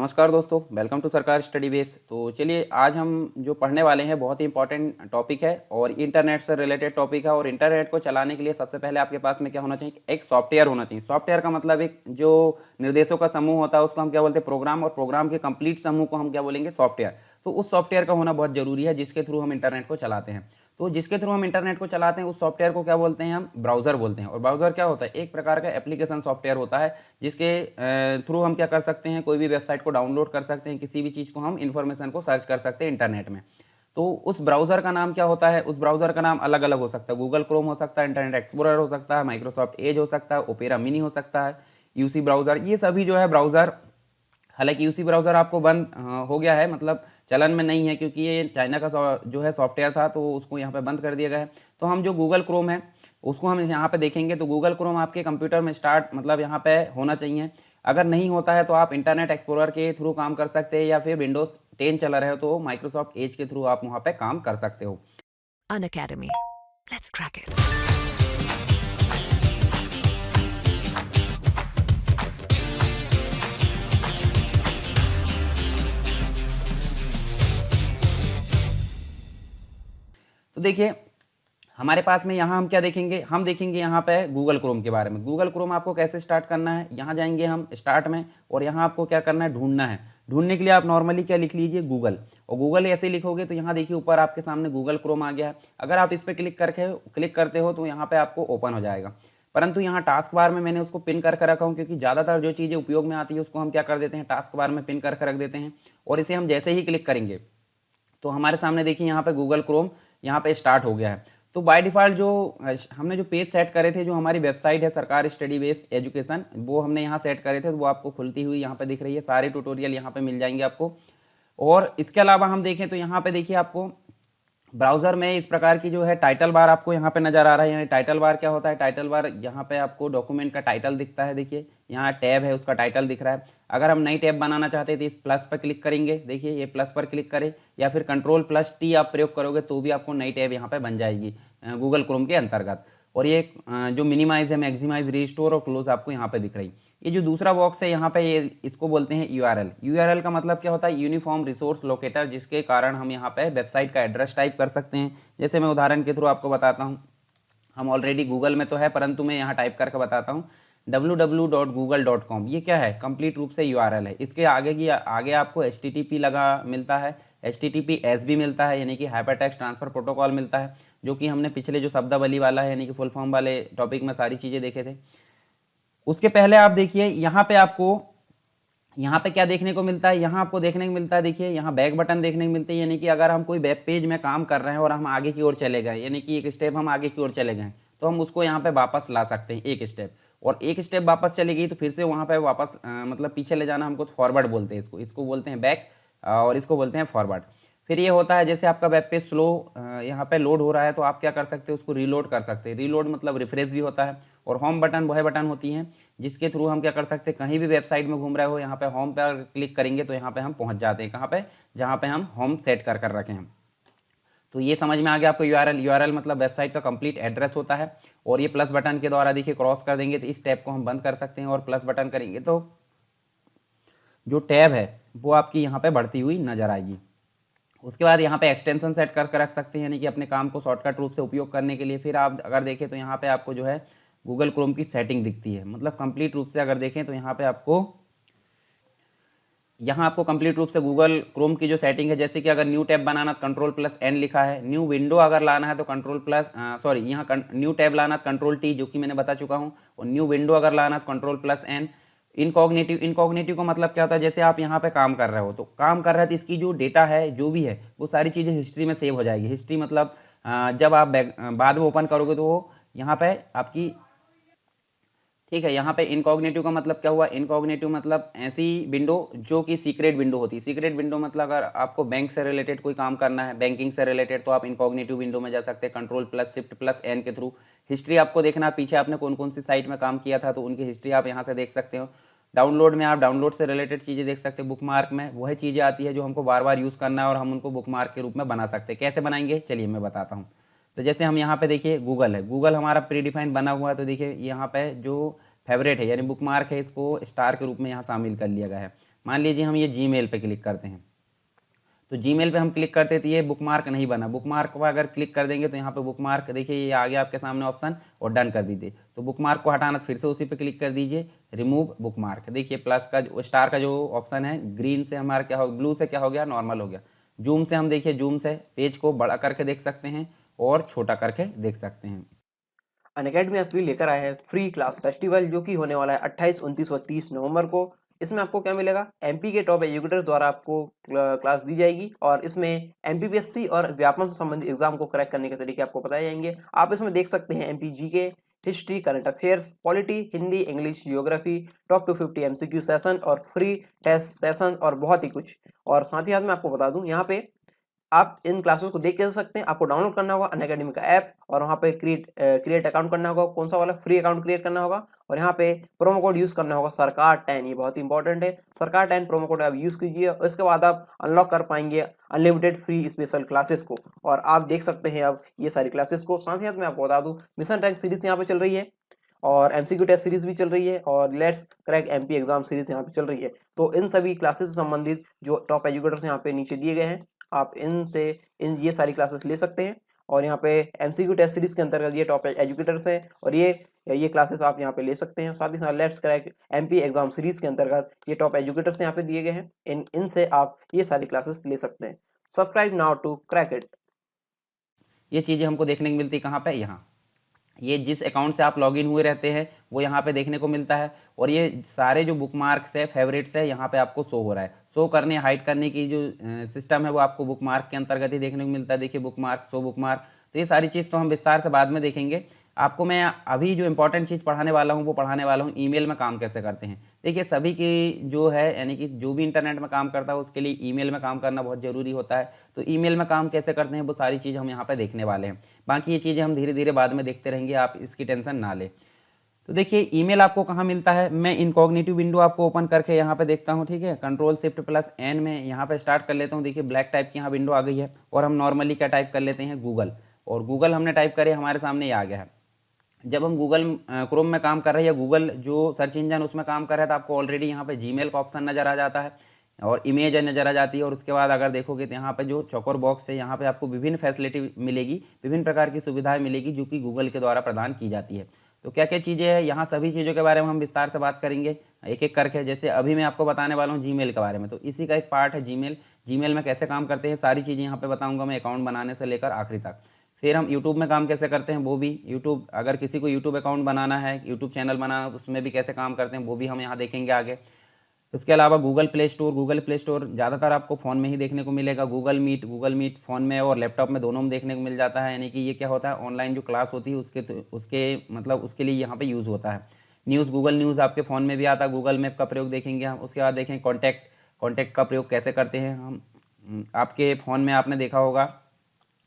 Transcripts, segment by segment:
नमस्कार दोस्तों, welcome to सरकार स्टडी बेस। तो चलिए आज हम जो पढ़ने वाले हैं बहुत ही इंपॉर्टेंट टॉपिक है और इंटरनेट से रिलेटेड टॉपिक है। और इंटरनेट को चलाने के लिए सबसे पहले आपके पास में क्या होना चाहिए, एक सॉफ्टवेयर होना चाहिए। सॉफ्टवेयर का मतलब एक जो निर्देशों का समूह होता है उसको हम क्या बोलते हैं, प्रोग्राम। और प्रोग्राम के कंप्लीट समूह को हम क्या बोलेंगे, सॉफ्टवेयर। तो उस सॉफ्टवेयर का होना बहुत जरूरी है जिसके थ्रू हम इंटरनेट को चलाते हैं। तो जिसके थ्रू हम इंटरनेट को चलाते हैं उस सॉफ्टवेयर को क्या बोलते हैं, हम ब्राउज़र बोलते हैं। और ब्राउज़र क्या होता है, एक प्रकार का एप्लीकेशन सॉफ्टवेयर होता है जिसके थ्रू हम क्या कर सकते हैं, कोई भी वेबसाइट को डाउनलोड कर सकते हैं, किसी भी चीज़ को हम इन्फॉर्मेशन को सर्च कर सकते हैं इंटरनेट में। तो उस ब्राउज़र का नाम क्या होता है, उस ब्राउज़र का नाम अलग अलग हो सकता है। गूगल क्रोम हो सकता है, इंटरनेट एक्सप्लोरर हो सकता है, माइक्रोसॉफ्ट एज हो सकता है, ओपेरा मिनी हो सकता है, यूसी ब्राउज़र, ये सभी जो है ब्राउज़र। हालांकि यूसी ब्राउज़र आपको बंद हो गया है, मतलब चलन में नहीं है, क्योंकि ये चाइना का जो है सॉफ्टवेयर था तो उसको यहाँ पे बंद कर दिया गया है। तो हम जो गूगल क्रोम है उसको हम यहाँ पे देखेंगे। तो गूगल क्रोम आपके कंप्यूटर में स्टार्ट मतलब यहाँ पे होना चाहिए। अगर नहीं होता है तो आप इंटरनेट एक्सप्लोरर के थ्रू काम कर सकते हैं, या फिर विंडोज़ 10 चला रहे हो तो माइक्रोसॉफ्ट एज के थ्रू आप वहाँ पे काम कर सकते हो। An academy. Let's crack it. तो देखिए हमारे पास में यहाँ हम क्या देखेंगे, हम देखेंगे यहाँ पे गूगल क्रोम के बारे में। गूगल क्रोम आपको कैसे स्टार्ट करना है, यहाँ जाएंगे हम स्टार्ट में और यहाँ आपको क्या करना है, ढूंढना है। ढूंढने के लिए आप नॉर्मली क्या लिख लीजिए, गूगल। और गूगल ऐसे लिखोगे तो यहाँ देखिए ऊपर आपके सामने गूगल क्रोम आ गया है। अगर आप इस पर क्लिक करते हो तो यहाँ पे आपको ओपन हो जाएगा। परंतु यहाँ टास्क बार में मैंने उसको पिन करके रखा हूँ, क्योंकि ज़्यादातर जो चीज़ें उपयोग में आती है उसको हम क्या कर देते हैं, टास्क बार में पिन करके रख देते हैं। और इसे हम जैसे ही क्लिक करेंगे तो हमारे सामने देखिए यहाँ पे गूगल क्रोम यहाँ पे स्टार्ट हो गया है। तो बाय डिफ़ॉल्ट जो हमने जो पेज सेट करे थे, जो हमारी वेबसाइट है सरकार स्टडी बेस एजुकेशन, वो हमने यहाँ सेट करे थे। तो वो आपको खुलती हुई यहाँ पे दिख रही है। सारे ट्यूटोरियल यहाँ पे मिल जाएंगे आपको। और इसके अलावा हम देखें तो यहाँ पे देखिए आपको ब्राउज़र में इस प्रकार की जो है टाइटल बार आपको यहाँ पे नज़र आ रहा है। यानी टाइटल बार क्या होता है, टाइटल बार यहाँ पे आपको डॉक्यूमेंट का टाइटल दिखता है। देखिए यहाँ टैब है, उसका टाइटल दिख रहा है। अगर हम नई टैब बनाना चाहते हैं तो इस प्लस पर क्लिक करेंगे। देखिए ये प्लस पर क्लिक करें, या फिर कंट्रोल+T आप प्रयोग करोगे तो भी आपको नई टैब यहाँ पे बन जाएगी गूगल क्रोम के अंतर्गत। और ये जो मिनिमाइज है, मैक्सिमाइज, रिस्टोर और क्लोज आपको यहाँ पे दिख रही। ये जो दूसरा बॉक्स है यहाँ पे, ये इसको बोलते हैं यूआरएल। यूआरएल का मतलब क्या होता है, यूनिफॉर्म रिसोर्स लोकेटर, जिसके कारण हम यहाँ पे वेबसाइट का एड्रेस टाइप कर सकते हैं। जैसे मैं उदाहरण के थ्रू आपको बताता हूँ। हम ऑलरेडी गूगल में तो है, परंतु मैं यहाँ टाइप करके बताता हूँ www.google.com। ये क्या है, कंप्लीट रूप से यूआरएल है। इसके आगे आपको HTTP लगा मिलता है, HTTPS भी मिलता है, यानी कि हाइपर टेक्स्ट ट्रांसफर प्रोटोकॉल मिलता है, जो कि हमने पिछले जो शब्दावली वाला है यानी कि फुल फॉर्म वाले टॉपिक में सारी चीज़ें देखे थे। उसके पहले आप देखिए यहाँ पे आपको यहाँ पे क्या देखने को मिलता है, यहाँ आपको देखने को मिलता है, देखिए यहाँ बैक बटन देखने को मिलते हैं। यानी कि अगर हम कोई वेब पेज में काम कर रहे हैं और हम आगे की ओर चले गए, यानी कि एक स्टेप हम आगे की ओर चले गए, तो हम उसको यहाँ पे वापस ला सकते हैं एक स्टेप। और एक स्टेप वापस चली गई तो फिर से वहाँ पे वापस मतलब पीछे ले जाना, हमको फॉरवर्ड बोलते हैं। इसको बोलते हैं बैक, और इसको बोलते हैं फॉरवर्ड। फिर ये होता है जैसे आपका वेब पेज स्लो यहाँ पे लोड हो रहा है तो आप क्या कर सकते हैं, उसको रीलोड कर सकते हैं। रीलोड मतलब रिफ्रेश भी होता है। और होम बटन वह बटन होती हैं जिसके थ्रू हम क्या कर सकते हैं, कहीं भी वेबसाइट में घूम रहे हो, यहाँ पे होम पर क्लिक करेंगे तो यहाँ पे हम पहुँच जाते हैं। कहाँ पे, जहाँ पे हम होम सेट कर रखे हैं। तो ये समझ में आ गया आपको। यूआरएल मतलब वेबसाइट का कंप्लीट एड्रेस होता है। और ये प्लस बटन के द्वारा देखिए क्रॉस कर देंगे तो इस टैब को हम बंद कर सकते हैं, और प्लस बटन करेंगे तो जो टैब है वो आपकी यहाँ पे बढ़ती हुई नजर आएगी। उसके बाद यहाँ पे एक्सटेंशन सेट करके रख सकते हैं, यानी कि अपने काम को शॉर्टकट रूप से उपयोग करने के लिए। फिर आप अगर देखें तो यहाँ पे आपको जो है गूगल क्रोम की सेटिंग दिखती है, मतलब कंप्लीट रूप से अगर देखें तो यहाँ आपको कंप्लीट रूप से गूगल क्रोम की जो सेटिंग है, जैसे कि अगर न्यू टैब बनाना तो Ctrl+N लिखा है। न्यू विंडो अगर लाना है तो यहाँ न्यू टैब लाना तो Ctrl+T, जो कि मैंने बता चुका हूँ। और न्यू विंडो अगर लाना तो Ctrl+N। इनकॉग्निटिव का मतलब क्या होता है, जैसे आप यहाँ पे काम कर रहे हो, तो काम कर रहे थे इसकी जो डेटा है जो भी है वो सारी चीज़ें हिस्ट्री में सेव हो जाएगी। हिस्ट्री मतलब जब आप बाद में ओपन करोगे तो वो यहाँ पे आपकी, ठीक है। यहाँ पे इनकॉग्निटिव का मतलब क्या हुआ, इनकॉग्निटिव मतलब ऐसी विंडो जो कि सीक्रेट विंडो होती है। सीक्रेट विंडो मतलब अगर आपको बैंक से रिलेटेड कोई काम करना है, बैंकिंग से रिलेटेड, तो आप इनकॉग्निटिव विंडो में जा सकते हैं Ctrl+Shift+N के थ्रू। हिस्ट्री आपको देखना है, पीछे आपने कौन कौन सी साइट में काम किया था तो उनकी हिस्ट्री आप यहाँ से देख सकते हो। डाउनलोड में आप डाउनलोड से रिलेटेड चीज़ें देख सकते हैं। बुकमार्क में वही चीज़ें आती है जो हमको बार बार यूज़ करना है और हम उनको बुकमार्क के रूप में बना सकते हैं। कैसे बनाएंगे चलिए मैं बताता हूँ। तो जैसे हम यहाँ पे देखिए गूगल है, गूगल हमारा प्री डिफाइन बना हुआ है। तो देखिए यहाँ पे जो फेवरेट है यानी बुकमार्क है, इसको स्टार के रूप में यहाँ शामिल कर लिया गया है। मान लीजिए हम ये जीमेल पे क्लिक करते हैं, तो जीमेल पे हम क्लिक करते तो ये बुकमार्क नहीं बना। बुकमार्क पर अगर क्लिक कर देंगे तो यहाँ पे बुकमार्क देखिए ये आ गया आपके सामने ऑप्शन, और डन कर दीजिए। तो बुकमार्क को हटाना फिर से उसी पे क्लिक कर दीजिए, रिमूव बुकमार्क। देखिए प्लस का स्टार का जो ऑप्शन है, ग्रीन से हमारा क्या हो, ब्लू से क्या हो गया, नॉर्मल हो गया। जूम से हम देखिए, जूम से पेज को बड़ा करके देख सकते हैं और छोटा करके देख सकते हैं। अनअकैडमी आपके लिए लेकर आया है फ्री क्लास फेस्टिवल, जो कि होने वाला है 28, 29 और 30 नवंबर को। इसमें आपको क्या मिलेगा, एमपी के टॉप एजुकेटर्स द्वारा आपको क्लास दी जाएगी और इसमें एमपीपीएससी और व्यापमं से संबंधित एग्जाम को क्रैक करने के तरीके आपको बताए जाएंगे। आप इसमें देख सकते हैं MP GK, history, current affairs, polity, Hindi, English, geography, top 250 MCQ session और फ्री टेस्ट सेशन और बहुत ही कुछ। और साथ ही साथ मैं आपको बता दूं, यहाँ पे आप इन क्लासेस को देख के सकते हैं। आपको डाउनलोड करना होगा अनअकैडमी का ऐप और वहाँ पे क्रिएट अकाउंट करना होगा। कौन सा वाला, फ्री अकाउंट क्रिएट करना होगा और यहाँ पे प्रोमो कोड यूज करना होगा सरकार 10। ये बहुत ही इंपॉर्टेंट है, सरकार 10 प्रोमो कोड आप यूज कीजिए और इसके बाद आप अनलॉक कर पाएंगे अनलिमिटेड फ्री स्पेशल क्लासेस को। और आप देख सकते हैं अब ये सारी क्लासेस को। साथ ही साथ मैं आपको बता दूं, मिशन रैंक सीरीज यहाँ पे चल रही है और एमसीक्यू टेस्ट सीरीज भी चल रही है और let's crack MP exam series यहाँ पे चल रही है। तो इन सभी क्लासेस से संबंधित जो टॉप एजुकेटर्स यहाँ पे नीचे दिए गए हैं, आप इनसे ये सारी क्लासेस ले सकते हैं। और यहाँ पे एमसीक्यू टेस्ट सीरीज के अंतर्गत ये टॉप एजुकेटर्स हैं और ये क्लासेस आप यहाँ पे ले सकते हैं। साथ ही साथ let's crack MP exam series के अंतर्गत ये टॉप एजुकेटर्स यहाँ पे दिए गए हैं, इनसे आप ये सारी क्लासेस ले सकते हैं। Subscribe now to crack it. ये चीज़ें हमको देखने को मिलती कहाँ पे, यहाँ ये जिस अकाउंट से आप लॉगिन हुए रहते हैं वो यहाँ पे देखने को मिलता है। और ये सारे जो बुकमार्क्स है, फेवरेट्स है, यहाँ पे आपको शो हो रहा है। शो करने, हाइड करने की जो सिस्टम है वो आपको बुकमार्क के अंतर्गत ही देखने को मिलता है। देखिए बुकमार्क, शो बुकमार्क, तो ये सारी चीज़ तो हम विस्तार से बाद में देखेंगे। आपको मैं अभी जो इंपॉर्टेंट चीज़ पढ़ाने वाला हूँ वो पढ़ाने वाला हूँ ईमेल में काम कैसे करते हैं। देखिए सभी की जो है, यानी कि जो भी इंटरनेट में काम करता है उसके लिए ईमेल में काम करना बहुत ज़रूरी होता है। तो ईमेल में काम कैसे करते हैं वो सारी चीज़ हम यहाँ पे देखने वाले हैं। बाकी ये चीज़ें हम धीरे धीरे बाद में देखते रहेंगे, आप इसकी टेंशन ना लें। तो देखिए ईमेल आपको कहाँ मिलता है, मैं इनकॉग्निटिव विंडो आपको ओपन करके यहाँ पे देखता हूँ, ठीक है। कंट्रोल शिफ्ट प्लस एन में यहाँ पे स्टार्ट कर लेता हूँ। देखिए ब्लैक टाइप की यहाँ विंडो आ गई है और हम नॉर्मली क्या टाइप कर लेते हैं, गूगल। और गूगल हमने टाइप करे, हमारे सामने ये आ गया है। जब हम गूगल क्रोम में काम कर रहे हैं या गूगल जो सर्च इंजन उसमें काम कर रहे हैं तो आपको ऑलरेडी यहाँ पे जीमेल का ऑप्शन नज़र आ जाता है और इमेज नज़र आ जाती है। और उसके बाद अगर देखोगे तो यहाँ पे जो चौकोर बॉक्स है, यहाँ पे आपको विभिन्न फैसिलिटी मिलेगी, विभिन्न प्रकार की सुविधाएं मिलेगी जो कि गूगल के द्वारा प्रदान की जाती है। तो क्या क्या चीज़ें हैं यहाँ, सभी चीज़ों के बारे में हम विस्तार से बात करेंगे एक एक करके। जैसे अभी मैं आपको बताने वाला हूँ जीमेल के बारे में, तो इसी का एक पार्ट है जीमेल। जीमेल में कैसे काम करते हैं सारी चीज़ें यहाँ पे बताऊँगा मैं, अकाउंट बनाने से लेकर आखिरी तक। फिर हम यूट्यूब में काम कैसे करते हैं वो भी, यूट्यूब अगर किसी को यूट्यूब अकाउंट बनाना है, यूट्यूब चैनल बनाना, उसमें भी कैसे काम करते हैं वो भी हम यहाँ देखेंगे आगे। इसके अलावा गूगल प्ले स्टोर ज़्यादातर आपको फ़ोन में ही देखने को मिलेगा। गूगल मीट फ़ोन में और लैपटॉप में दोनों में देखने को मिल जाता है। यानी कि ये क्या होता है, ऑनलाइन जो क्लास होती है उसके मतलब उसके लिए यहाँ पे यूज़ होता है। न्यूज़, गूगल न्यूज़ आपके फ़ोन में भी आता है। गूगल मैप का प्रयोग देखेंगे हम। उसके बाद देखें कॉन्टैक्ट का प्रयोग कैसे करते हैं हम। आपके फ़ोन में आपने देखा होगा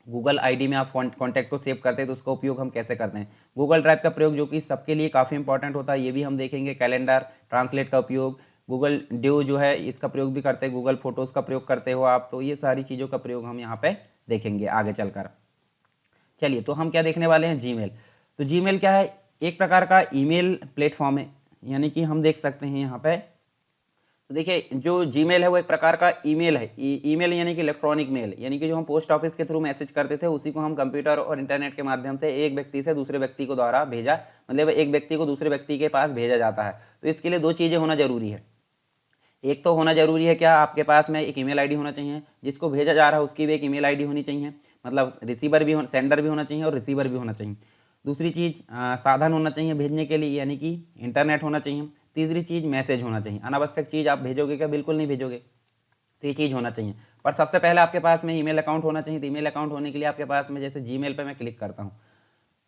गूगल आईडी में आप कॉन्टैक्ट को सेव करते हैं, तो उसका उपयोग हम कैसे करते हैं। गूगल ड्राइव का प्रयोग जो कि सबके लिए काफ़ी इंपॉर्टेंट होता है, ये भी हम देखेंगे। कैलेंडर, ट्रांसलेट का उपयोग, गूगल ड्यू जो है इसका प्रयोग भी करते हैं। गूगल फोटोज़ का प्रयोग करते हो आप, तो ये सारी चीज़ों का प्रयोग हम यहाँ पे देखेंगे आगे चलकर। चलिए, तो हम क्या देखने वाले हैं, जीमेल। तो जीमेल क्या है, एक प्रकार का ईमेल प्लेटफॉर्म है, यानी कि हम देख सकते हैं यहाँ पे। तो देखिए जो जीमेल है वो एक प्रकार का ईमेल है। ईमेल यानी कि इलेक्ट्रॉनिक मेल, यानी कि जो हम पोस्ट ऑफिस के थ्रू मैसेज करते थे उसी को हम कंप्यूटर और इंटरनेट के माध्यम से एक व्यक्ति से दूसरे व्यक्ति को द्वारा भेजा, मतलब एक व्यक्ति को दूसरे व्यक्ति के पास भेजा जाता है। तो इसके लिए दो चीज़ें होना जरूरी है। एक तो होना जरूरी है क्या, आपके पास में एक ईमेल आईडी होना चाहिए, जिसको भेजा जा रहा है उसकी भी एक ईमेल आईडी होनी चाहिए, मतलब रिसीवर भी सेंडर भी होना चाहिए और रिसीवर भी होना चाहिए। दूसरी चीज़ साधन होना चाहिए भेजने के लिए, यानी कि इंटरनेट होना चाहिए। तीसरी चीज़ मैसेज होना चाहिए। अनावश्यक चीज़ आप भेजोगे क्या, बिल्कुल नहीं भेजोगे, तो ये चीज़ होना चाहिए। पर सबसे पहले आपके पास में ईमेल अकाउंट होना चाहिए। तो ईमेल अकाउंट होने के लिए आपके पास में, जैसे जीमेल पे मैं क्लिक करता हूँ,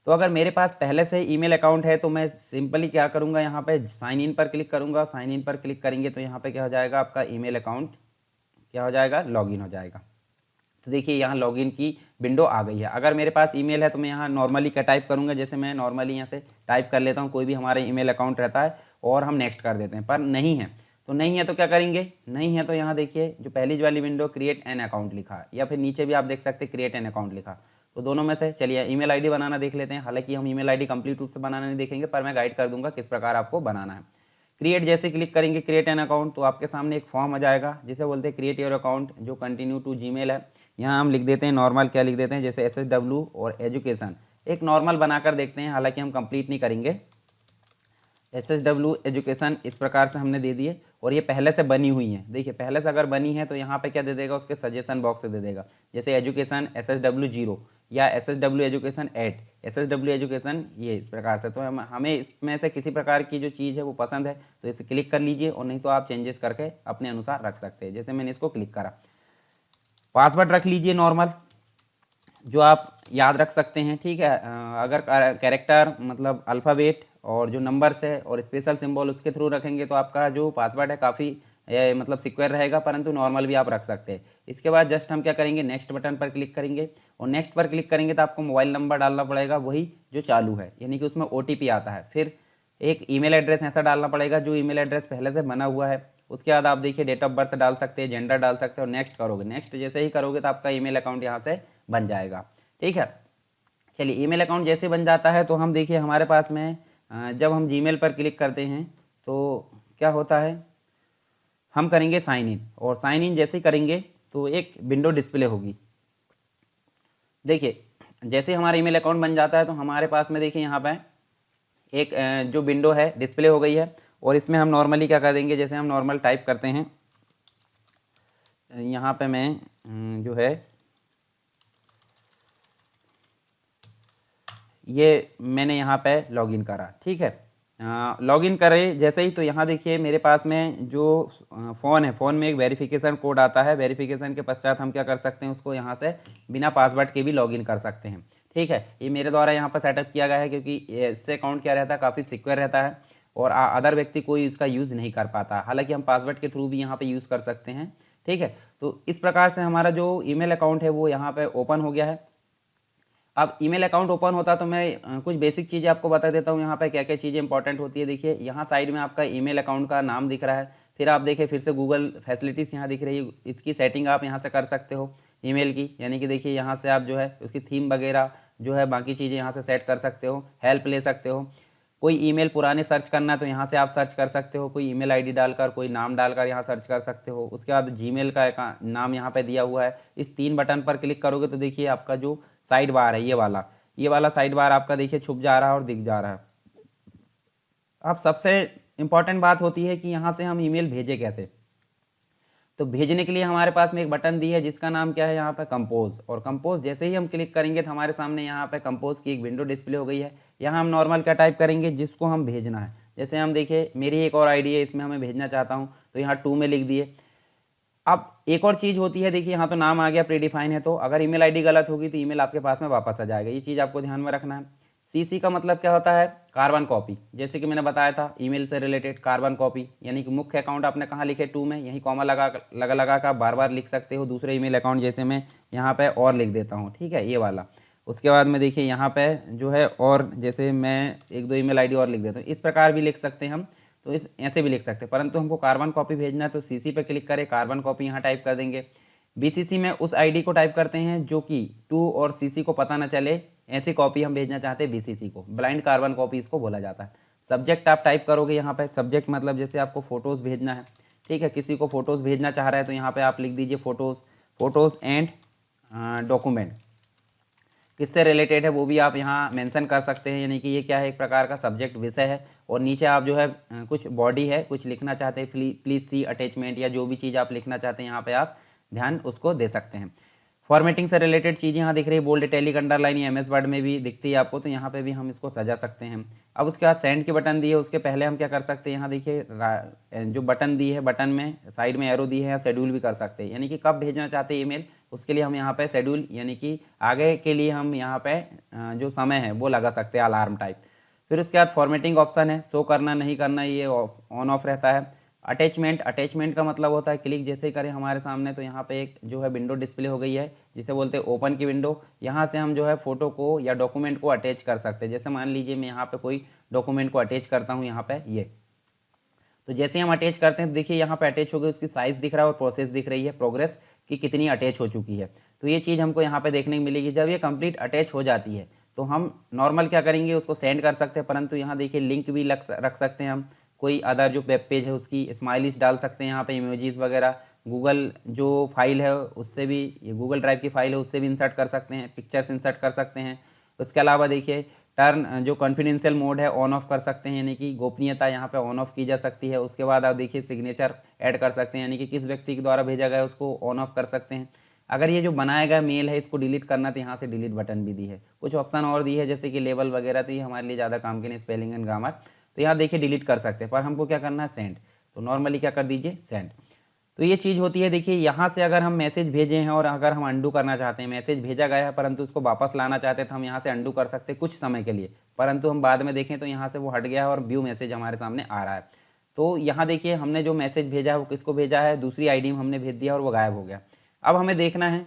तो अगर मेरे पास पहले से ईमेल अकाउंट है तो मैं सिंपली क्या करूँगा, यहाँ पे साइन इन पर क्लिक करूँगा। साइन इन पर क्लिक करेंगे तो यहाँ पे क्या हो जाएगा, आपका ईमेल अकाउंट क्या हो जाएगा, लॉगिन हो जाएगा। तो देखिए यहाँ लॉगिन की विंडो आ गई है। अगर मेरे पास ईमेल है तो मैं यहाँ नॉर्मली क्या टाइप करूँगा, जैसे मैं नॉर्मली यहाँ से टाइप कर लेता हूँ, कोई भी हमारा ईमेल अकाउंट रहता है और हम नेक्स्ट कर देते हैं। पर नहीं है तो क्या करेंगे, नहीं है तो यहाँ देखिए जो पहली वाली विंडो क्रिएट एन अकाउंट लिखा, या फिर नीचे भी आप देख सकते हैं क्रिएट एन अकाउंट लिखा। तो दोनों में से चलिए ईमेल आईडी बनाना देख लेते हैं। हालांकि हम ईमेल आईडी कंप्लीट रूप से बनाना नहीं देखेंगे, पर मैं गाइड कर दूंगा किस प्रकार आपको बनाना है। क्रिएट जैसे क्लिक करेंगे क्रिएट एन अकाउंट, तो आपके सामने एक फॉर्म आ जाएगा जिसे बोलते हैं क्रिएट योर अकाउंट, जो कंटिन्यू टू जीमेल है। यहाँ हम लिख देते हैं नॉर्मल, क्या लिख देते हैं, जैसे SSW और एजुकेशन, एक नॉर्मल बनाकर देखते हैं, हालांकि हम कंप्लीट नहीं करेंगे। SSW एजुकेशन इस प्रकार से हमने दे दिए, और ये पहले से बनी हुई है। देखिए पहले से अगर बनी है तो यहाँ पे क्या दे देगा, उसके सजेशन बॉक्स से दे देगा, जैसे एजुकेशन SSW 0 या SSW एजुकेशन 8, SSW एजुकेशन ये इस प्रकार से। तो हमें इसमें से किसी प्रकार की जो चीज़ है वो पसंद है तो इसे क्लिक कर लीजिए, और नहीं तो आप चेंजेस करके अपने अनुसार रख सकते हैं। जैसे मैंने इसको क्लिक करा, पासवर्ड रख लीजिए नॉर्मल, जो आप याद रख सकते हैं, ठीक है। अगर कैरेक्टर मतलब अल्फ़ाबेट और जो नंबर्स है और स्पेशल सिंबल उसके थ्रू रखेंगे तो आपका जो पासवर्ड है काफ़ी मतलब सिक्योर रहेगा, परंतु नॉर्मल भी आप रख सकते हैं। इसके बाद जस्ट हम क्या करेंगे, नेक्स्ट बटन पर क्लिक करेंगे, और नेक्स्ट पर क्लिक करेंगे तो आपको मोबाइल नंबर डालना पड़ेगा वही जो चालू है, यानी कि उसमें OTP आता है। फिर एक ईमेल एड्रेस ऐसा डालना पड़ेगा जो ईमेल एड्रेस पहले से बना हुआ है। उसके बाद आप देखिए डेट ऑफ बर्थ डाल सकते हैं, जेंडर डाल सकते हैं, और नेक्स्ट करोगे। नेक्स्ट जैसे ही करोगे तो आपका ईमेल अकाउंट यहाँ से बन जाएगा, ठीक है। चलिए ईमेल अकाउंट जैसे बन जाता है तो हम देखिए हमारे पास में जब हम जीमेल पर क्लिक करते हैं तो क्या होता है, हम करेंगे साइन इन, और साइन इन जैसे ही करेंगे तो एक विंडो डिस्प्ले होगी। देखिए जैसे हमारा ईमेल अकाउंट बन जाता है तो हमारे पास में देखिए यहाँ पे एक जो विंडो है डिस्प्ले हो गई है, और इसमें हम नॉर्मली क्या कर देंगे, जैसे हम नॉर्मल टाइप करते हैं, यहाँ पे मैं जो है ये मैंने यहाँ पे लॉगिन करा, ठीक है। लॉगिन करे जैसे ही तो यहाँ देखिए मेरे पास में जो फ़ोन है, फ़ोन में एक वेरिफिकेशन कोड आता है। वेरिफिकेशन के पश्चात हम क्या कर सकते हैं, उसको यहाँ से बिना पासवर्ड के भी लॉगिन कर सकते हैं, ठीक है। ये मेरे द्वारा यहाँ पर सेटअप किया गया है, क्योंकि इससे अकाउंट क्या रहता है, काफ़ी सिक्योर रहता है, और अदर व्यक्ति कोई इसका यूज़ नहीं कर पाता। हालाँकि हम पासवर्ड के थ्रू भी यहाँ पर यूज़ कर सकते हैं, ठीक है। तो इस प्रकार से हमारा जो ईमेल अकाउंट है वो यहाँ पर ओपन हो गया है। अब ईमेल अकाउंट ओपन होता तो मैं कुछ बेसिक चीज़ें आपको बता देता हूँ यहाँ पे क्या क्या चीज़ें इंपॉर्टेंट होती है। देखिए यहाँ साइड में आपका ईमेल अकाउंट का नाम दिख रहा है, फिर आप देखिए फिर से गूगल फैसिलिटीज़ यहाँ दिख रही है, इसकी सेटिंग आप यहाँ से कर सकते हो ईमेल की, यानी कि देखिए यहाँ से आप जो है उसकी थीम वगैरह जो है बाकी चीज़ें यहाँ से सेट कर सकते हो, हेल्प ले सकते हो। कोई ईमेल पुराने सर्च करना है तो यहाँ से आप सर्च कर सकते हो, कोई ईमेल आईडी डालकर, कोई नाम डालकर यहाँ सर्च कर सकते हो। उसके बाद जीमेल का नाम यहाँ पे दिया हुआ है, इस 3 बटन पर क्लिक करोगे तो देखिए आपका जो साइड बार है ये वाला साइड बार आपका देखिए छुप जा रहा है और दिख जा रहा है। अब सबसे इम्पॉर्टेंट बात होती है कि यहाँ से हम ईमेल भेजें कैसे। तो भेजने के लिए हमारे पास में एक बटन दी है जिसका नाम क्या है यहाँ पे कंपोज, और कंपोज जैसे ही हम क्लिक करेंगे तो हमारे सामने यहाँ पे कंपोज की एक विंडो डिस्प्ले हो गई है। यहाँ हम नॉर्मल क्या टाइप करेंगे, जिसको हम भेजना है। जैसे हम देखिए मेरी एक और आईडी है, इसमें हमें भेजना चाहता हूँ तो यहाँ 2 में लिख दिए। अब एक और चीज़ होती है, देखिए यहाँ तो नाम आ गया प्रीडिफाइन है, तो अगर ईमेल आईडी गलत होगी तो ईमेल आपके पास में वापस आ जाएगा। ये चीज़ आपको ध्यान में रखना है। CC का मतलब क्या होता है, कार्बन कॉपी, जैसे कि मैंने बताया था ईमेल से रिलेटेड कार्बन कॉपी, यानी कि मुख्य अकाउंट आपने कहाँ लिखे 2 में, यही कॉमा लगा कर बार बार लिख सकते हो दूसरे ईमेल अकाउंट, जैसे मैं यहाँ पे और लिख देता हूँ, ठीक है, ये वाला। उसके बाद में देखिए यहाँ पे जो है और जैसे मैं 1-2 ईमेल आईडी और लिख देता हूँ, इस प्रकार भी लिख सकते हैं हम, तो इस ऐसे भी लिख सकते हैं। परंतु हमको कार्बन कॉपी भेजना है तो CC पे क्लिक करें, कार्बन कॉपी यहाँ टाइप कर देंगे। BCC में उस आईडी को टाइप करते हैं जो कि 2 और CC को पता ना चले, ऐसी कॉपी हम भेजना चाहते हैं BCC को, ब्लाइंड कार्बन कॉपी इसको बोला जाता है। सब्जेक्ट आप टाइप करोगे यहाँ पे, सब्जेक्ट मतलब जैसे आपको फ़ोटोज़ भेजना है, ठीक है, किसी को फ़ोटोज़ भेजना चाह रहा है तो यहाँ पे आप लिख दीजिए फ़ोटोज़ एंड डॉक्यूमेंट, किससे रिलेटेड है वो भी आप यहाँ मेंशन कर सकते हैं, यानी कि ये क्या है, एक प्रकार का सब्जेक्ट विषय है। और नीचे आप जो है कुछ बॉडी है, कुछ लिखना चाहते हैं, प्लीज़ सी अटैचमेंट या जो भी चीज़ आप लिखना चाहते हैं यहाँ पे आप ध्यान उसको दे सकते हैं। फॉर्मेटिंग से रिलेटेड चीज़ यहाँ दिख रही है, बोल्ड, इटैलिक, अंडरलाइन या MS वर्ड में भी दिखती है आपको, तो यहाँ पे भी हम इसको सजा सकते हैं। अब उसके बाद सेंड के बटन दिए, उसके पहले हम क्या कर सकते हैं, यहाँ देखिए जो बटन दी है, बटन में साइड में एरो दी है, शेड्यूल भी कर सकते हैं, यानी कि कब भेजना चाहते हैं ईमेल, उसके लिए हम यहाँ पे शेड्यूल, यानी कि आगे के लिए हम यहाँ पे जो समय है वो लगा सकते हैं, अलार्म टाइप। फिर उसके बाद फॉर्मेटिंग ऑप्शन है, शो करना नहीं करना, ये ऑन ऑफ रहता है। अटैचमेंट का मतलब होता है क्लिक जैसे ही करें हमारे सामने तो यहाँ पे एक जो है विंडो डिस्प्ले हो गई है, जिसे बोलते हैं ओपन की विंडो। यहाँ से हम जो है फ़ोटो को या डॉक्यूमेंट को अटैच कर सकते हैं। जैसे मान लीजिए मैं यहाँ पे कोई डॉक्यूमेंट को अटैच करता हूँ, यहाँ पे ये, तो जैसे ही हम अटैच करते हैं देखिए यहाँ पे अटैच हो गई, उसकी साइज़ दिख रहा है और प्रोसेस दिख रही है, प्रोग्रेस कि कितनी अटैच हो चुकी है। तो ये चीज़ हमको यहाँ पे देखने को मिलेगी। जब ये कंप्लीट अटैच हो जाती है तो हम नॉर्मल क्या करेंगे, उसको सेंड कर सकते हैं, परंतु यहाँ देखिए लिंक भी रख सकते हैं हम, कोई अदर जो वेब पेज है उसकी स्माइलीज डाल सकते हैं यहाँ पे, इमोजीज वगैरह। गूगल जो फाइल है उससे भी, ये गूगल ड्राइव की फाइल है उससे भी इंसर्ट कर सकते हैं, पिक्चर्स इंसर्ट कर सकते हैं। उसके अलावा देखिए टर्न जो कॉन्फिडेंशियल मोड है ऑन ऑफ कर सकते हैं, यानी कि गोपनीयता यहाँ पे ऑन ऑफ की जा सकती है। उसके बाद आप देखिए सिग्नेचर ऐड कर सकते हैं, यानी कि किस व्यक्ति के द्वारा भेजा गया है उसको ऑन ऑफ कर सकते हैं। अगर ये जो बनाया गया मेल है इसको डिलीट करना तो यहाँ से डिलीट बटन भी दी है। कुछ ऑप्शन और दी है जैसे कि लेबल वगैरह, तो ये हमारे लिए ज़्यादा काम के नहीं, स्पेलिंग एंड ग्रामर, तो यहाँ देखिए डिलीट कर सकते हैं। पर हमको क्या करना है, सेंड। तो नॉर्मली क्या कर दीजिए, सेंड। तो ये चीज़ होती है। देखिए यहाँ से अगर हम मैसेज भेजे हैं और अगर हम अंडू करना चाहते हैं, मैसेज भेजा गया है परंतु उसको वापस लाना चाहते हैं तो हम यहाँ से अंडू कर सकते हैं कुछ समय के लिए, परंतु हम बाद में देखें तो यहाँ से वो हट गया है और व्यू मैसेज हमारे सामने आ रहा है। तो यहाँ देखिए हमने जो मैसेज भेजा है वो किसको भेजा है, दूसरी आईडी में हमने भेज दिया और वो गायब हो गया। अब हमें देखना है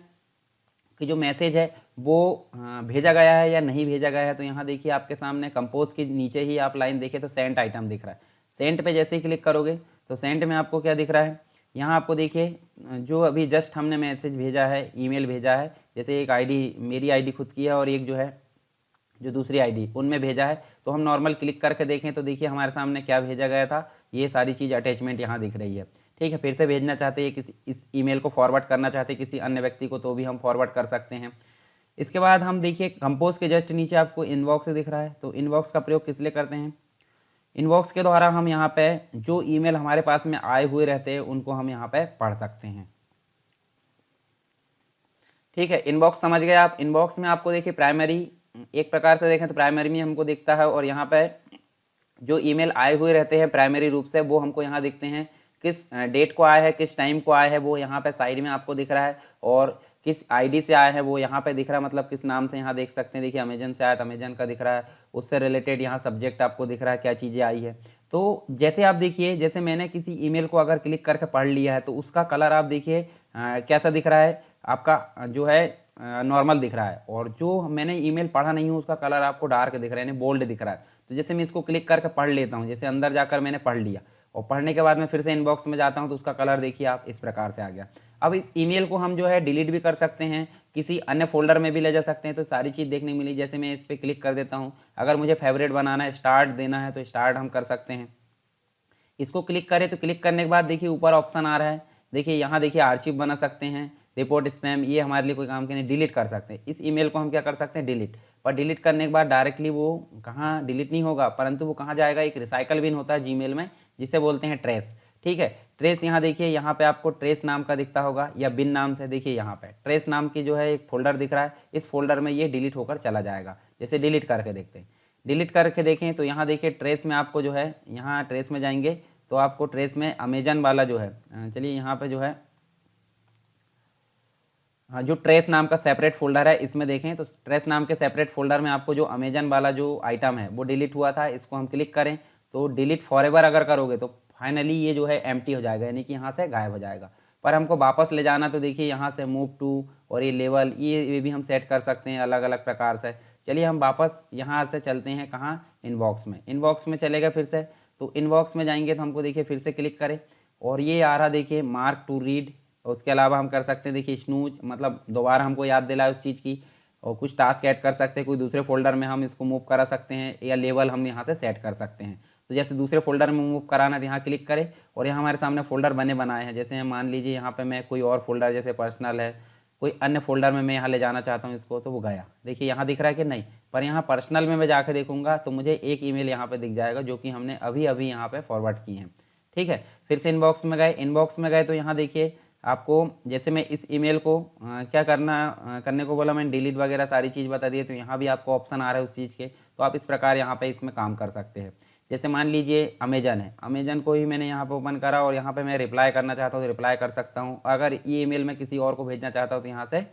कि जो मैसेज है वो भेजा गया है या नहीं भेजा गया है। तो यहाँ देखिए आपके सामने कंपोज के नीचे ही आप लाइन देखें तो सेंट आइटम दिख रहा है। सेंट पे जैसे ही क्लिक करोगे तो सेंट में आपको क्या दिख रहा है, यहाँ आपको देखिए जो अभी जस्ट हमने मैसेज भेजा है, ईमेल भेजा है, जैसे एक आईडी मेरी आईडी खुद की है और एक जो है जो दूसरी आईडी उनमें भेजा है। तो हम नॉर्मल क्लिक करके देखें तो देखिए हमारे सामने क्या भेजा गया था, ये सारी चीज़ अटैचमेंट यहाँ दिख रही है। ठीक है, फिर से भेजना चाहते हैं किसी, इस ईमेल को फॉरवर्ड करना चाहते हैं किसी अन्य व्यक्ति को तो भी हम फॉरवर्ड कर सकते हैं। इसके बाद हम देखिए कंपोज के जस्ट नीचे आपको इनबॉक्स दिख रहा है। तो इनबॉक्स का प्रयोग किस लिए करते हैं, इनबॉक्स के द्वारा हम यहाँ पे जो ईमेल हमारे पास में आए हुए रहते हैं उनको हम यहाँ पे पढ़ सकते हैं। ठीक है, इनबॉक्स समझ गए आप। इनबॉक्स में आपको देखिए प्राइमरी, एक प्रकार से देखें तो प्राइमरी में हमको दिखता है और यहाँ पे जो ईमेल आए हुए रहते हैं प्राइमरी रूप से वो हमको यहाँ दिखते हैं। किस डेट को आया है, किस टाइम को आया है वो यहाँ पे साइड में आपको दिख रहा है, और किस आईडी से आया है वो यहाँ पे दिख रहा है, मतलब किस नाम से यहाँ देख सकते हैं। देखिए अमेजन से आया तो अमेजन का दिख रहा है, उससे रिलेटेड यहाँ सब्जेक्ट आपको दिख रहा है, क्या चीज़ें आई है। तो जैसे आप देखिए, जैसे मैंने किसी ईमेल को अगर क्लिक करके पढ़ लिया है तो उसका कलर आप देखिए कैसा दिख रहा है, आपका जो है नॉर्मल दिख रहा है, और जो मैंने ईमेल पढ़ा नहीं हूँ उसका कलर आपको डार्क दिख रहा है, यानी बोल्ड दिख रहा है। तो जैसे मैं इसको क्लिक करके पढ़ लेता हूँ, जैसे अंदर जाकर मैंने पढ़ लिया और पढ़ने के बाद मैं फिर से इनबॉक्स में जाता हूँ तो उसका कलर देखिए आप इस प्रकार से आ गया। अब इस ईमेल को हम जो है डिलीट भी कर सकते हैं, किसी अन्य फोल्डर में भी ले जा सकते हैं। तो सारी चीज़ देखने मिली। जैसे मैं इस पर क्लिक कर देता हूँ, अगर मुझे फेवरेट बनाना है, स्टार्ट देना है तो स्टार्ट हम कर सकते हैं। इसको क्लिक करें तो क्लिक करने के बाद देखिए ऊपर ऑप्शन आ रहा है, देखिए यहाँ देखिए आर्चिव बना सकते हैं, रिपोर्ट स्पैम, ये हमारे लिए कोई काम के नहीं, डिलीट कर सकते हैं। इस ईमेल को हम क्या कर सकते हैं, डिलीट। पर डिलीट करने के बाद डायरेक्टली वो कहाँ डिलीट नहीं होगा, परंतु वो कहाँ जाएगा, एक रिसाइकल बिन होता है जीमेल में जिसे बोलते हैं ट्रेस। ठीक है, ट्रेस यहाँ देखिए, यहाँ पे आपको ट्रेस नाम का दिखता होगा या बिन नाम से, देखिए यहाँ पे ट्रेस नाम की जो है एक फोल्डर दिख रहा है, इस फोल्डर में ये डिलीट होकर चला जाएगा। जैसे डिलीट करके देखते हैं, डिलीट करके देखें तो यहाँ देखिए ट्रेस में आपको जो है, यहाँ ट्रेस में जाएंगे तो आपको ट्रेस में अमेजन वाला जो है, चलिए यहाँ पे जो है हाँ, जो ट्रेस नाम का सेपरेट फोल्डर है इसमें देखें तो ट्रेस नाम के सेपरेट फोल्डर में आपको जो अमेजन वाला जो आइटम है वो डिलीट हुआ था, इसको हम क्लिक करें तो डिलीट फॉरएवर अगर करोगे तो फाइनली ये जो है एम्प्टी हो जाएगा, यानी कि यहाँ से गायब हो जाएगा। पर हमको वापस ले जाना तो देखिए यहाँ से मूव टू और ये लेवल, ये भी हम सेट कर सकते हैं अलग अलग प्रकार से। चलिए हम वापस यहाँ से चलते हैं कहाँ, इनबॉक्स में। इनबॉक्स में चलेगा फिर से, तो इनबॉक्स में जाएंगे तो हमको देखिए फिर से क्लिक करें और ये आ रहा देखिए मार्क टू रीड। उसके अलावा हम कर सकते हैं देखिए स्नूज, मतलब दोबारा हमको याद दिलाए उस चीज़ की, और कुछ टास्क ऐड कर सकते हैं, कोई दूसरे फोल्डर में हम इसको मूव करा सकते हैं, या लेवल हम यहाँ से सेट कर सकते हैं। तो जैसे दूसरे फोल्डर में मूव कराना है यहाँ क्लिक करें और यहाँ हमारे सामने फोल्डर बने बनाए हैं। जैसे मान लीजिए यहाँ पे मैं कोई और फोल्डर जैसे पर्सनल है, कोई अन्य फोल्डर में मैं यहाँ ले जाना चाहता हूँ इसको, तो वो गया, देखिए यहाँ दिख रहा है कि नहीं। पर यहाँ पर्सनल में मैं जाकर देखूंगा तो मुझे एक ईमेल यहाँ पे दिख जाएगा जो कि हमने अभी अभी यहाँ पे फॉरवर्ड की है। ठीक है, फिर से इनबॉक्स में गए, इनबॉक्स में गए तो यहाँ देखिए आपको, जैसे मैं इस ईमेल को क्या करने को बोला, मैंने डिलीट वगैरह सारी चीज़ बता दी है, तो यहाँ भी आपको ऑप्शन आ रहा है उस चीज़ के, तो आप इस प्रकार यहाँ पे इसमें काम कर सकते हैं। जैसे मान लीजिए अमेजन है, अमेजन को ही मैंने यहाँ पे ओपन करा और यहाँ पे मैं रिप्लाई करना चाहता हूँ तो रिप्लाई कर सकता हूँ। अगर ये ईमेल मैं किसी और को भेजना चाहता हूँ तो यहाँ से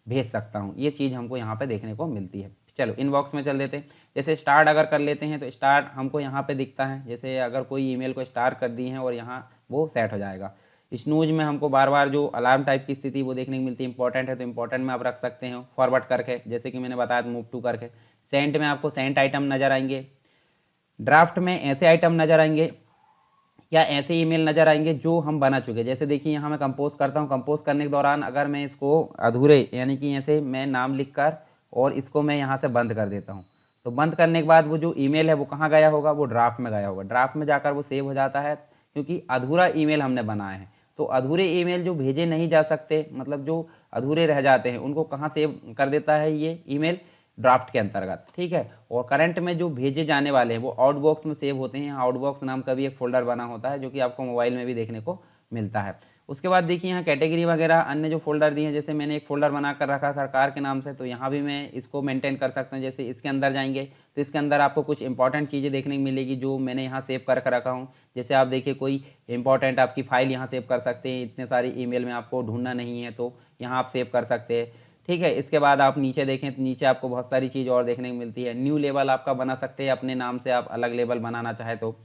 भेज सकता हूँ। ये चीज़ हमको यहाँ पे देखने को मिलती है। चलो इनबॉक्स में चल देते हैं। जैसे स्टार्ट अगर कर लेते हैं तो स्टार्ट हमको यहाँ पे दिखता है, जैसे अगर कोई ईमेल को स्टार्ट कर दी है और यहाँ वो सेट हो जाएगा। स्नूज में हमको बार बार जो अलार्म टाइप की स्थिति वो देखने को मिलती है। इंपॉर्टेंट है तो इंपॉर्टेंट में आप रख सकते हैं फॉरवर्ड करके, जैसे कि मैंने बताया मूव टू करके। सेंट में आपको सेंट आइटम नज़र आएंगे। ड्राफ्ट में ऐसे आइटम नज़र आएंगे या ऐसे ईमेल नज़र आएंगे जो हम बना चुके। जैसे देखिए यहाँ मैं कंपोज करता हूँ, कंपोज करने के दौरान अगर मैं इसको अधूरे, यानी कि ऐसे मैं नाम लिख कर और इसको मैं यहाँ से बंद कर देता हूँ तो बंद करने के बाद वो जो ईमेल है वो कहाँ गया होगा, वो ड्राफ्ट में गया होगा। ड्राफ्ट में जाकर वो सेव हो जाता है, क्योंकि अधूरा ईमेल हमने बनाए हैं। तो अधूरे ईमेल जो भेजे नहीं जा सकते, मतलब जो अधूरे रह जाते हैं, उनको कहाँ सेव कर देता है ये ईमेल, ड्राफ्ट के अंतर्गत, ठीक है। और करंट में जो भेजे जाने वाले हैं वो आउटबॉक्स में सेव होते हैं। आउटबॉक्स नाम का भी एक फोल्डर बना होता है जो कि आपको मोबाइल में भी देखने को मिलता है। उसके बाद देखिए यहाँ कैटेगरी वगैरह अन्य जो फोल्डर दिए हैं, जैसे मैंने एक फोल्डर बना कर रखा सरकार के नाम से, तो यहाँ भी मैं इसको मेंटेन कर सकता हूँ। जैसे इसके अंदर जाएंगे तो इसके अंदर आपको कुछ इंपॉर्टेंट चीज़ें देखने को मिलेगी जो मैंने यहाँ सेव कर रखा हूँ। जैसे आप देखिए कोई इंपॉर्टेंट आपकी फाइल यहाँ सेव कर सकते हैं, इतने सारी ईमेल में आपको ढूंढना नहीं है तो यहाँ आप सेव कर सकते हैं, ठीक है। इसके बाद आप नीचे देखें तो नीचे आपको बहुत सारी चीज़ और देखने को मिलती है। न्यू लेबल आपका बना सकते हैं, अपने नाम से आप अलग लेबल बनाना चाहे तो।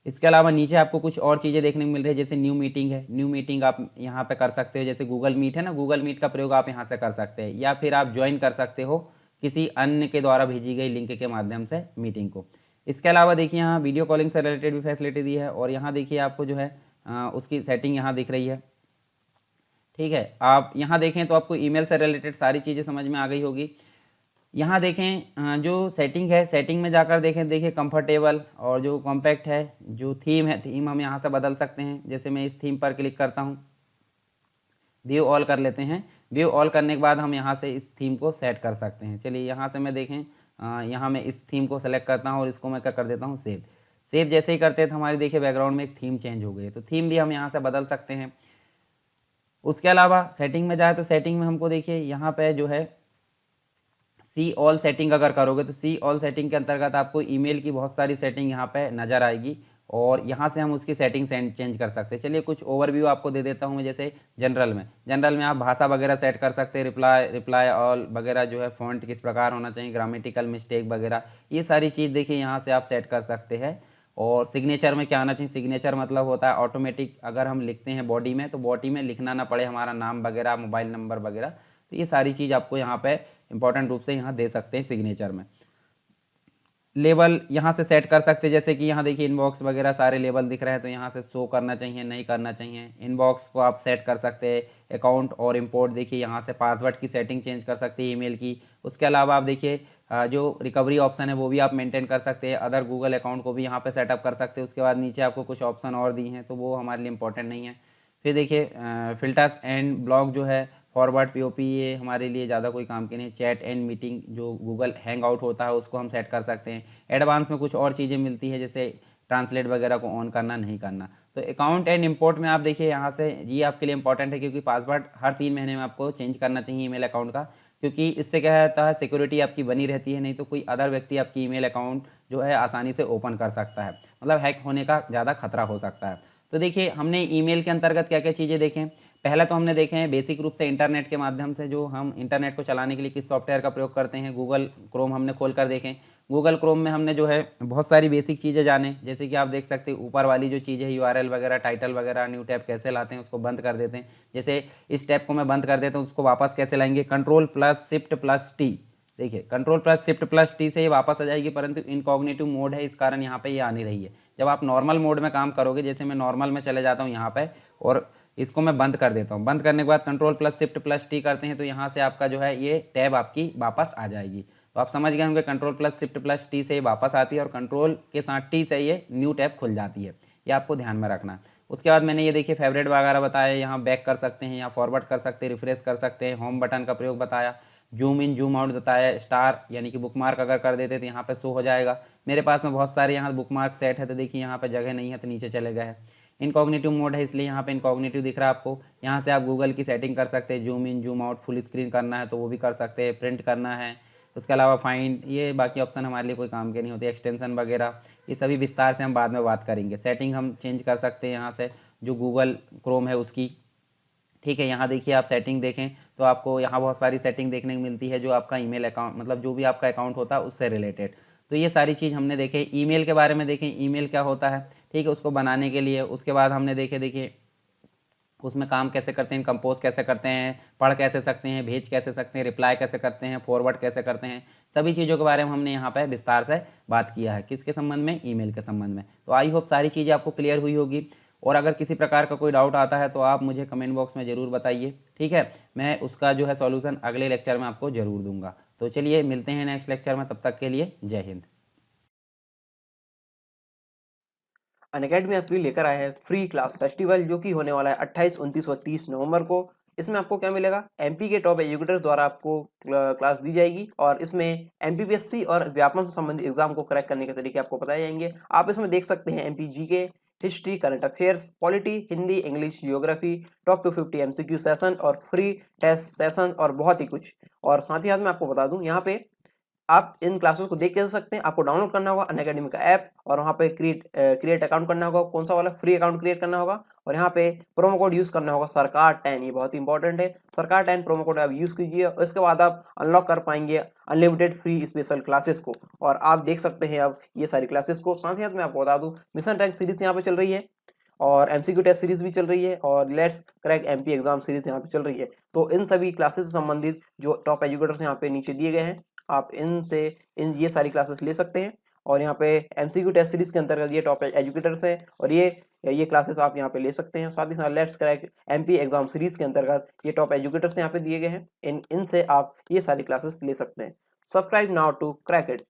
इसके अलावा नीचे आपको कुछ और चीज़ें देखने को मिल रही है, जैसे न्यू मीटिंग है, न्यू मीटिंग आप यहाँ पे कर सकते हो। जैसे गूगल मीट है ना, गूगल मीट का प्रयोग आप यहाँ से कर सकते हैं, या फिर आप ज्वाइन कर सकते हो किसी अन्य के द्वारा भेजी गई लिंक के माध्यम से मीटिंग को। इसके अलावा देखिए यहाँ वीडियो कॉलिंग से रिलेटेड भी फैसिलिटी दी है, और यहाँ देखिए आपको जो है उसकी सेटिंग यहाँ दिख रही है, ठीक है। आप यहाँ देखें तो आपको ईमेल से रिलेटेड सारी चीज़ें समझ में आ गई होगी। यहाँ देखें जो सेटिंग है, सेटिंग में जाकर देखें, देखिए कंफर्टेबल और जो कॉम्पैक्ट है, जो थीम है, थीम हम यहाँ से बदल सकते हैं। जैसे मैं इस थीम पर क्लिक करता हूँ, व्यू ऑल कर लेते हैं। व्यू ऑल करने के बाद हम यहाँ से इस थीम को सेट कर सकते हैं। चलिए यहाँ से मैं देखें, यहाँ मैं इस थीम को सेलेक्ट करता हूँ और इसको मैं क्या कर देता हूँ, सेव। सेव जैसे ही करते हैं तो हमारी देखिए बैकग्राउंड में एक थीम चेंज हो गई है, तो थीम भी हम यहाँ से बदल सकते हैं। उसके अलावा सेटिंग में जाए तो सेटिंग में हमको देखिए यहाँ पे जो है सी ऑल सेटिंग अगर करोगे तो सी ऑल सेटिंग के अंतर्गत आपको ईमेल की बहुत सारी सेटिंग यहाँ पे नज़र आएगी, और यहाँ से हम उसकी सेटिंग चेंज कर सकते हैं। चलिए कुछ ओवरव्यू आपको दे देता हूँ मैं। जैसे जनरल में आप भाषा वगैरह सेट कर सकते हैं, रिप्लाई ऑल वगैरह जो है, फ़ॉन्ट किस प्रकार होना चाहिए, ग्रामेटिकल मिस्टेक वगैरह, ये सारी चीज़ देखिए यहाँ से आप सेट कर सकते हैं। और सिग्नेचर में क्या आना चाहिए, सिग्नेचर मतलब होता है ऑटोमेटिक, अगर हम लिखते हैं बॉडी में तो बॉडी में लिखना ना पड़े हमारा नाम वगैरह, मोबाइल नंबर वगैरह, तो ये सारी चीज़ आपको यहाँ पे इंपॉर्टेंट रूप से यहाँ दे सकते हैं सिग्नेचर में। लेबल यहाँ से सेट कर सकते हैं, जैसे कि यहाँ देखिए इनबॉक्स वगैरह सारे लेबल दिख रहे हैं, तो यहाँ से शो करना चाहिए, नहीं करना चाहिए। इनबॉक्स को आप सेट कर सकते हैं। अकाउंट और इंपोर्ट देखिए यहाँ से पासवर्ड की सेटिंग चेंज कर सकते हैं ईमेल की। उसके अलावा आप देखिए जो रिकवरी ऑप्शन है वो भी आप मेंटेन कर सकते हैं। अदर गूगल अकाउंट को भी यहाँ पे सेटअप कर सकते हैं। उसके बाद नीचे आपको कुछ ऑप्शन और दी हैं तो वो हमारे लिए इंपॉर्टेंट नहीं है। फिर देखिए फिल्टर्स एंड ब्लॉक जो है, फॉरवर्ड पीओपी, ये हमारे लिए ज़्यादा कोई काम की नहीं। चैट एंड मीटिंग जो गूगल हैंग आउट होता है उसको हम सेट कर सकते हैं। एडवांस में कुछ और चीज़ें मिलती है, जैसे ट्रांसलेट वगैरह को ऑन करना नहीं करना। तो अकाउंट एंड इंपोर्ट में आप देखिए यहाँ से ये आपके लिए इंपॉर्टेंट है, क्योंकि पासवर्ड हर 3 महीने में आपको चेंज करना चाहिए ईमेल अकाउंट का, क्योंकि इससे क्या रहता है, सिक्योरिटी आपकी बनी रहती है। नहीं तो कोई अदर व्यक्ति आपकी ईमेल अकाउंट जो है आसानी से ओपन कर सकता है, मतलब हैक होने का ज़्यादा खतरा हो सकता है। तो देखिए हमने ईमेल के अंतर्गत क्या क्या चीज़ें देखें। पहला तो हमने देखे हैं बेसिक रूप से इंटरनेट के माध्यम से, जो हम इंटरनेट को चलाने के लिए किस सॉफ्टवेयर का प्रयोग करते हैं। गूगल क्रोम हमने खोल कर देखें। गूगल क्रोम में हमने जो है बहुत सारी बेसिक चीज़ें जाने, जैसे कि आप देख सकते हैं ऊपर वाली जो चीज़ है यूआरएल वगैरह, टाइटल वगैरह, न्यू टैब कैसे लाते हैं, उसको बंद कर देते हैं। जैसे इस टैब को मैं बंद कर देता हूँ, उसको वापस कैसे लाएंगे, Ctrl+Shift+T। देखिए Ctrl+Shift+T से ये वापस आ जाएगी, परंतु इनकॉग्निटिव मोड है, इस कारण यहाँ पे ये आ नहीं रही है। जब आप नॉर्मल मोड में काम करोगे, जैसे मैं नॉर्मल में चले जाता हूँ यहाँ पे और इसको मैं बंद कर देता हूँ, बंद करने के बाद Ctrl+Shift+T करते हैं तो यहाँ से आपका जो है ये टैब आपकी वापस आ जाएगी। तो आप समझ गए होंगे, Ctrl+Shift+T से ये वापस आती है और कंट्रोल के साथ टी से ये न्यू टैब खुल जाती है। ये आपको ध्यान में रखना। उसके बाद मैंने ये देखिए फेवरेट वगैरह बताया, यहाँ बैक कर सकते हैं, यहाँ फॉरवर्ड कर सकते हैं, रिफ्रेश कर सकते हैं, होम बटन का प्रयोग बताया, जूम इन जूम आउट बताया, स्टार यानी कि बुकमार्क अगर कर देते तो यहाँ पे शो हो जाएगा। मेरे पास में बहुत सारे यहाँ बुकमार्क सेट है, तो देखिए यहाँ पे जगह नहीं है तो नीचे चले गए हैं। इनकॉग्निटिव मोड है, इसलिए यहाँ पे इनकॉग्निटिव दिख रहा है आपको। यहाँ से आप गूगल की सेटिंग कर सकते हैं, zoom in zoom out, full screen करना है तो वो भी कर सकते हैं, प्रिंट करना है। उसके अलावा फाइंड, ये बाकी ऑप्शन हमारे लिए कोई काम के नहीं होते। एक्सटेंशन वगैरह ये सभी विस्तार से हम बाद में बात करेंगे। सेटिंग हम चेंज कर सकते हैं यहाँ से, जो गूगल क्रोम है उसकी, ठीक है। यहाँ देखिए आप सेटिंग देखें तो आपको यहाँ बहुत सारी सेटिंग देखने को मिलती है, जो आपका ईमेल अकाउंट, मतलब जो भी आपका अकाउंट होता है उससे रिलेटेड। तो ये सारी चीज़ हमने देखे। ईमेल के बारे में देखें, ईमेल क्या होता है, ठीक है, उसको बनाने के लिए। उसके बाद हमने देखे देखिए उसमें काम कैसे करते हैं, कंपोज कैसे करते हैं, पढ़ कैसे सकते हैं, भेज कैसे सकते हैं, रिप्लाई कैसे करते हैं, फॉरवर्ड कैसे करते हैं, सभी चीज़ों के बारे में हमने यहाँ पर विस्तार से बात किया है। किसके संबंध में, ईमेल के संबंध में। तो आई होप सारी चीज़ें आपको क्लियर हुई होगी, और अगर किसी प्रकार का कोई डाउट आता है तो आप मुझे कमेंट बॉक्स में ज़रूर बताइए, ठीक है। मैं उसका जो है सॉल्यूशन अगले लेक्चर में आपको ज़रूर दूंगा। तो चलिए मिलते हैं नेक्स्ट लेक्चर में, तब तक के लिए जय हिंद। अनअकैडमी आपके लिए लेकर आया है फ्री क्लास फेस्टिवल जो कि होने वाला है 28, 29 और 30 नवंबर को। इसमें आपको क्या मिलेगा, एमपी के टॉप एजुकेटर्स द्वारा आपको क्लास दी जाएगी और इसमें एमपीपीएससी और व्यापमं से संबंधित एग्जाम को क्रैक करने के तरीके आपको बताए जाएंगे। आप इसमें देख सकते हैं MP GK, history, current affairs, polity, Hindi, English, geography, top 250 MCQ session और फ्री टेस्ट सेशन और बहुत ही कुछ। और साथ ही साथ मैं आपको बता दूं, यहाँ पे आप इन क्लासेस को देख कैसे सकते हैं। आपको डाउनलोड करना होगा अनअकैडमी का ऐप और वहाँ पे क्रिएट अकाउंट करना होगा। कौन सा वाला, फ्री अकाउंट क्रिएट करना होगा और यहाँ पे प्रोमो कोड यूज करना होगा सरकार 10। ये बहुत ही इंपॉर्टेंट है, सरकार 10 प्रोमो कोड आप यूज कीजिए और इसके बाद आप अनलॉक कर पाएंगे अनलिमिटेड फ्री स्पेशल क्लासेस को। और आप देख सकते हैं अब ये सारी क्लासेस को। साथ ही साथ मैं आपको बता दूं, मिशन रैंक सीरीज यहाँ पे चल रही है और एमसीक्यू टेस्ट सीरीज भी चल रही है और let's crack MP exam series यहाँ पे चल रही है। तो इन सभी क्लासेस से संबंधित जो टॉप एजुकेटर्स यहाँ पे नीचे दिए गए हैं, आप इनसे ये सारी क्लासेस ले सकते हैं। और यहाँ पे एमसीक्यू टेस्ट सीरीज के अंतर्गत ये टॉप एजुकेटर्स हैं और ये क्लासेस आप यहाँ पे ले सकते हैं। साथ ही साथ let's crack MP exam series के अंतर्गत ये टॉप एजुकेटर्स यहाँ पे दिए गए हैं, इनसे आप ये सारी क्लासेस ले सकते हैं। Subscribe now to crack it.